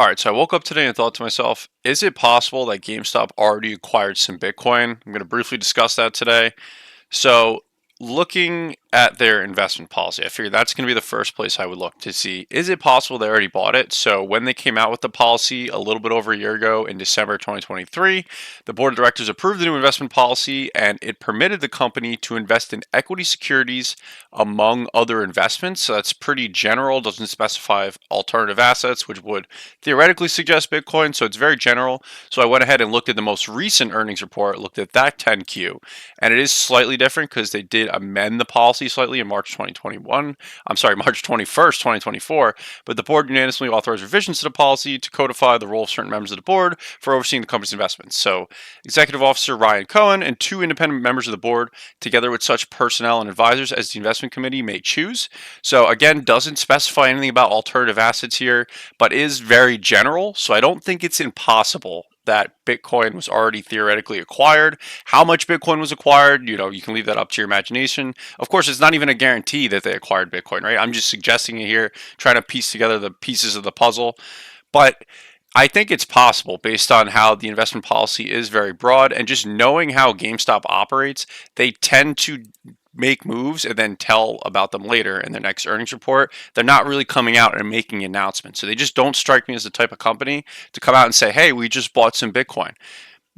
All right, so I woke up today and thought to myself, is it possible that GameStop already acquired some Bitcoin? I'm going to briefly discuss that today. So, looking at their investment policy, I figured that's going to be the first place I would look to see, is it possible they already bought it? So, when they came out with the policy a little bit over a year ago in December 2023, the board of directors approved the new investment policy and it permitted the company to invest in equity securities among other investments. So, that's pretty general, doesn't specify alternative assets, which would theoretically suggest Bitcoin. So, it's very general. So, I went ahead and looked at the most recent earnings report, looked at that 10Q, and it is slightly different because they did amend the policy slightly in March 2021. I'm sorry, March 21st, 2024. But the board unanimously authorized revisions to the policy to codify the role of certain members of the board for overseeing the company's investments. So, Executive Officer Ryan Cohen and two independent members of the board, together with such personnel and advisors as the investment committee may choose. So, again, doesn't specify anything about alternative assets here, but is very general. So, I don't think it's impossible that Bitcoin was already theoretically acquired. How much Bitcoin was acquired, you can leave that up to your imagination. Of course, it's not even a guarantee that they acquired Bitcoin, right? I'm just suggesting it here, trying to piece together the pieces of the puzzle. But I think it's possible based on how the investment policy is very broad and just knowing how GameStop operates, they tend to make moves and then tell about them later in their next earnings report. They're not really coming out and making announcements. So they just don't strike me as the type of company to come out and say, hey, we just bought some Bitcoin.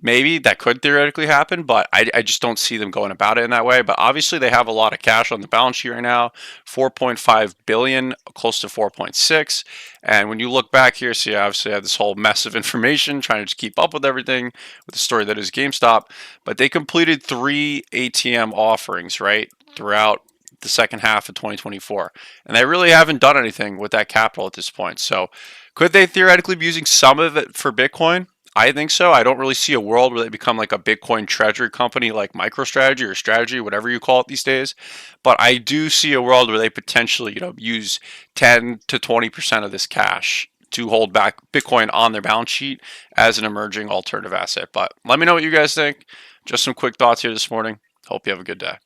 Maybe that could theoretically happen, but I just don't see them going about it in that way. But obviously, they have a lot of cash on the balance sheet right now, 4.5 billion, close to 4.6. And when you look back here, see, obviously, I have this whole mess of information trying to just keep up with everything with the story that is GameStop. But they completed 3 ATM offerings, right, throughout the second half of 2024. And they really haven't done anything with that capital at this point. So, could they theoretically be using some of it for Bitcoin? I think so. I don't really see a world where they become like a Bitcoin treasury company like MicroStrategy or Strategy, whatever you call it these days. But I do see a world where they potentially, use 10 to 20% of this cash to hold back Bitcoin on their balance sheet as an emerging alternative asset. But let me know what you guys think. Just some quick thoughts here this morning. Hope you have a good day.